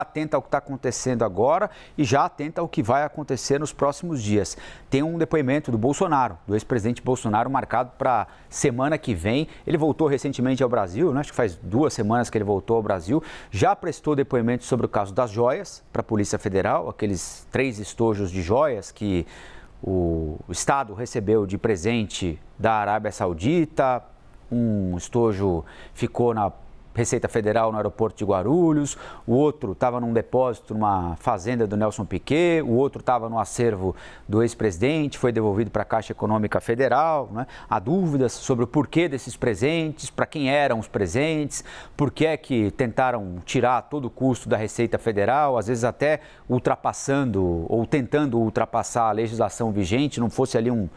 atenta ao que está acontecendo agora e já atenta ao que vai acontecer nos próximos dias. Tem um depoimento do Bolsonaro, do ex-presidente Bolsonaro, marcado para semana que vem. Ele voltou recentemente ao Brasil, né? Acho que faz 2 semanas que ele voltou ao Brasil. Já prestou depoimento sobre o caso das joias para a Polícia Federal, aqueles 3 estojos de joias que o Estado recebeu de presente da Arábia Saudita. Um estojo ficou na Receita Federal no aeroporto de Guarulhos, o outro estava num depósito numa fazenda do Nelson Piquet, o outro estava no acervo do ex-presidente, foi devolvido para a Caixa Econômica Federal, né? Há dúvidas sobre o porquê desses presentes, para quem eram os presentes, por que é que tentaram tirar todo o custo da Receita Federal, às vezes até ultrapassando ou tentando ultrapassar a legislação vigente, não fosse ali um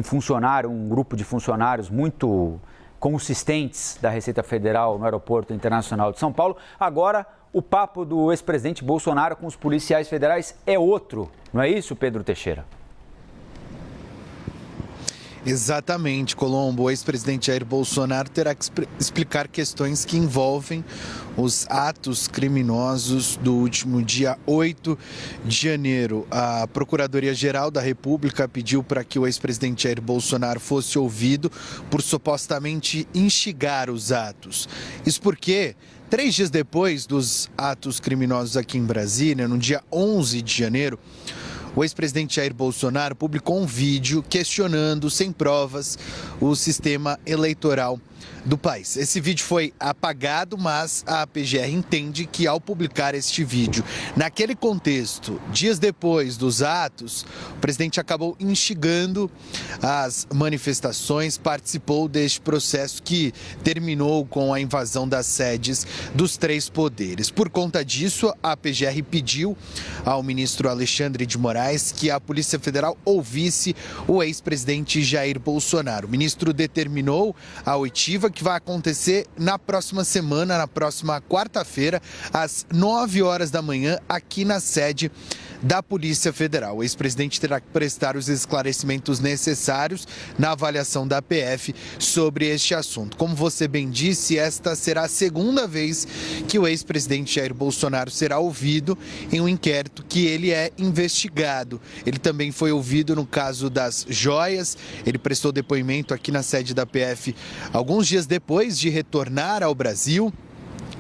funcionário, um grupo de funcionários muito consistentes da Receita Federal no Aeroporto Internacional de São Paulo. Agora, o papo do ex-presidente Bolsonaro com os policiais federais é outro, não é isso, Pedro Teixeira? Exatamente, Colombo. O ex-presidente Jair Bolsonaro terá que explicar questões que envolvem os atos criminosos do último dia 8 de janeiro. A Procuradoria-Geral da República pediu para que o ex-presidente Jair Bolsonaro fosse ouvido por supostamente instigar os atos. Isso porque 3 dias depois dos atos criminosos aqui em Brasília, no dia 11 de janeiro, o ex-presidente Jair Bolsonaro publicou um vídeo questionando, sem provas, o sistema eleitoral do país. Esse vídeo foi apagado, mas a PGR entende que ao publicar este vídeo, naquele contexto, dias depois dos atos, o presidente acabou instigando as manifestações, participou deste processo que terminou com a invasão das sedes dos 3 poderes. Por conta disso, a PGR pediu ao ministro Alexandre de Moraes que a Polícia Federal ouvisse o ex-presidente Jair Bolsonaro. O ministro determinou a oitiva, que vai acontecer na próxima semana, na próxima quarta-feira, às 9 horas da manhã, aqui na sede da Polícia Federal. O ex-presidente terá que prestar os esclarecimentos necessários na avaliação da PF sobre este assunto. Como você bem disse, esta será a segunda vez que o ex-presidente Jair Bolsonaro será ouvido em um inquérito que ele é investigado. Ele também foi ouvido no caso das joias. Ele prestou depoimento aqui na sede da PF alguns dias depois de retornar ao Brasil.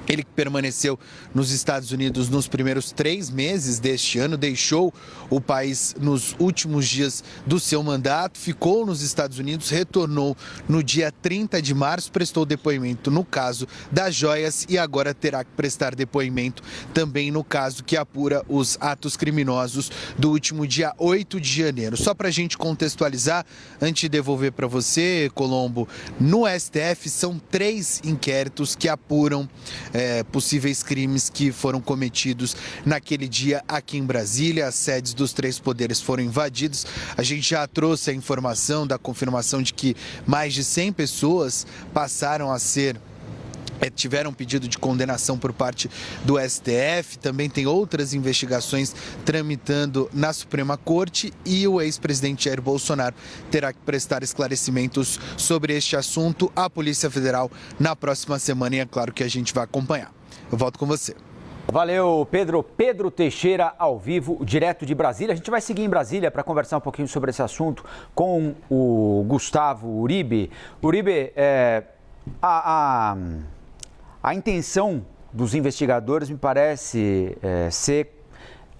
Ele que permaneceu nos Estados Unidos nos primeiros 3 meses deste ano, deixou o país nos últimos dias do seu mandato, ficou nos Estados Unidos, retornou no dia 30 de março, prestou depoimento no caso das joias e agora terá que prestar depoimento também no caso que apura os atos criminosos do último dia 8 de janeiro. Só para a gente contextualizar, antes de devolver para você, Colombo, no STF são 3 inquéritos que apuram possíveis crimes que foram cometidos naquele dia aqui em Brasília. As sedes dos 3 poderes foram invadidas. A gente já trouxe a informação da confirmação de que mais de 100 pessoas passaram a ser tiveram um pedido de condenação por parte do STF, também tem outras investigações tramitando na Suprema Corte e o ex-presidente Jair Bolsonaro terá que prestar esclarecimentos sobre este assunto à Polícia Federal na próxima semana e é claro que a gente vai acompanhar. Eu volto com você. Valeu, Pedro. Pedro Teixeira, ao vivo, direto de Brasília. A gente vai seguir em Brasília para conversar um pouquinho sobre esse assunto com o Gustavo Uribe. Uribe, a intenção dos investigadores me parece ser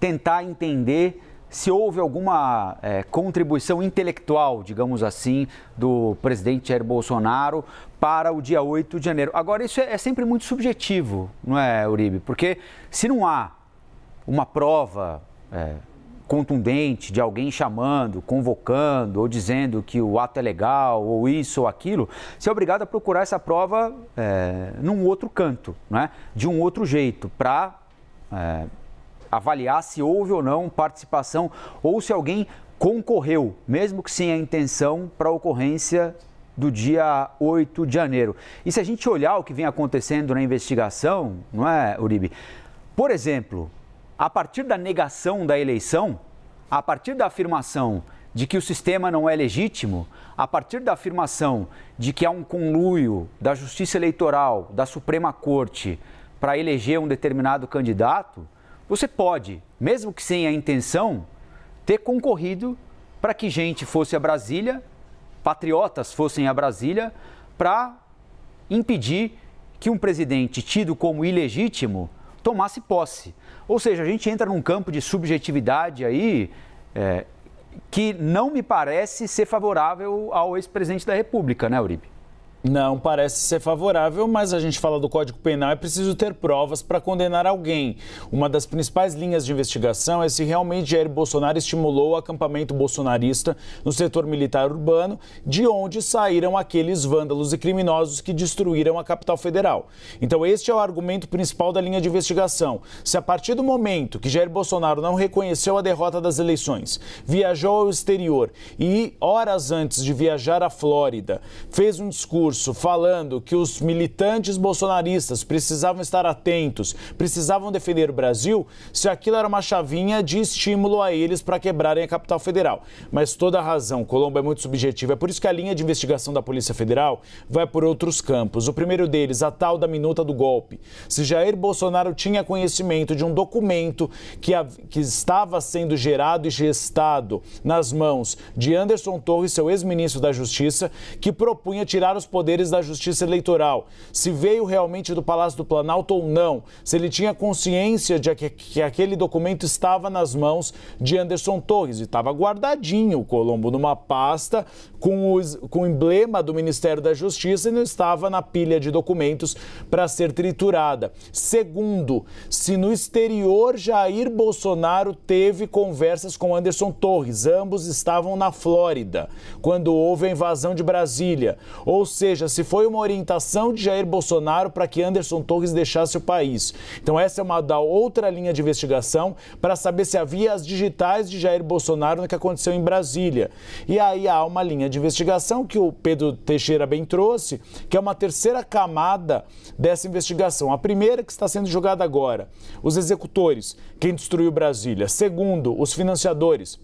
tentar entender se houve alguma contribuição intelectual, digamos assim, do presidente Jair Bolsonaro para o dia 8 de janeiro. Agora, isso é sempre muito subjetivo, não é, Uribe? Porque se não há uma prova contundente de alguém chamando, convocando ou dizendo que o ato é legal ou isso ou aquilo, você é obrigado a procurar essa prova num outro canto, né? De um outro jeito, para avaliar se houve ou não participação ou se alguém concorreu, mesmo que sem a intenção, para a ocorrência do dia 8 de janeiro. E se a gente olhar o que vem acontecendo na investigação, não é, Uribe? Por exemplo, a partir da negação da eleição, a partir da afirmação de que o sistema não é legítimo, a partir da afirmação de que há um conluio da Justiça Eleitoral, da Suprema Corte, para eleger um determinado candidato, você pode, mesmo que sem a intenção, ter concorrido para que gente fosse a Brasília, patriotas fossem a Brasília, para impedir que um presidente tido como ilegítimo tomasse posse. Ou seja, a gente entra num campo de subjetividade aí que não me parece ser favorável ao ex-presidente da República, né, Uribe? Não parece ser favorável, mas a gente fala do Código Penal, é preciso ter provas para condenar alguém. Uma das principais linhas de investigação é se realmente Jair Bolsonaro estimulou o acampamento bolsonarista no setor militar urbano, de onde saíram aqueles vândalos e criminosos que destruíram a capital federal. Então este é o argumento principal da linha de investigação. Se a partir do momento que Jair Bolsonaro não reconheceu a derrota das eleições, viajou ao exterior e, horas antes de viajar à Flórida, fez um discurso falando que os militantes bolsonaristas precisavam estar atentos, precisavam defender o Brasil, se aquilo era uma chavinha de estímulo a eles para quebrarem a capital federal. Mas toda a razão, Colombo, é muito subjetiva. É por isso que a linha de investigação da Polícia Federal vai por outros campos. O primeiro deles, a tal da minuta do golpe. Se Jair Bolsonaro tinha conhecimento de um documento que estava sendo gerado e gestado nas mãos de Anderson Torres, seu ex-ministro da Justiça, que propunha tirar os poderes da Justiça Eleitoral, se veio realmente do Palácio do Planalto ou não, se ele tinha consciência de que aquele documento estava nas mãos de Anderson Torres e estava guardadinho, Colombo, numa pasta com o emblema do Ministério da Justiça e não estava na pilha de documentos para ser triturada. Segundo, se no exterior Jair Bolsonaro teve conversas com Anderson Torres, ambos estavam na Flórida, quando houve a invasão de Brasília, ou seja, se foi uma orientação de Jair Bolsonaro para que Anderson Torres deixasse o país. Então essa é uma da outra linha de investigação para saber se havia as digitais de Jair Bolsonaro no que aconteceu em Brasília. E aí há uma linha de investigação que o Pedro Teixeira bem trouxe, que é uma terceira camada dessa investigação. A primeira que está sendo julgada agora, os executores, quem destruiu Brasília. Segundo, os financiadores,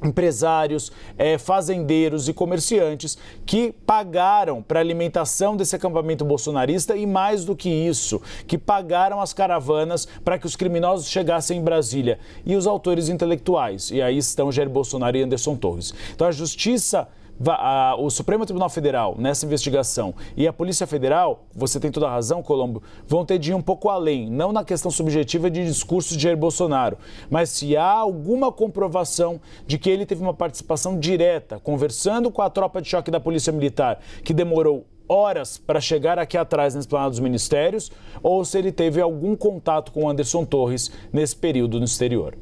empresários, fazendeiros e comerciantes que pagaram para a alimentação desse acampamento bolsonarista e, mais do que isso, que pagaram as caravanas para que os criminosos chegassem em Brasília. E os autores intelectuais. E aí estão Jair Bolsonaro e Anderson Torres. Então a Justiça, o Supremo Tribunal Federal, nessa investigação, e a Polícia Federal, você tem toda a razão, Colombo, vão ter de ir um pouco além, não na questão subjetiva de discurso de Jair Bolsonaro, mas se há alguma comprovação de que ele teve uma participação direta, conversando com a tropa de choque da Polícia Militar, que demorou horas para chegar aqui atrás na esplanada dos ministérios, ou se ele teve algum contato com Anderson Torres nesse período no exterior.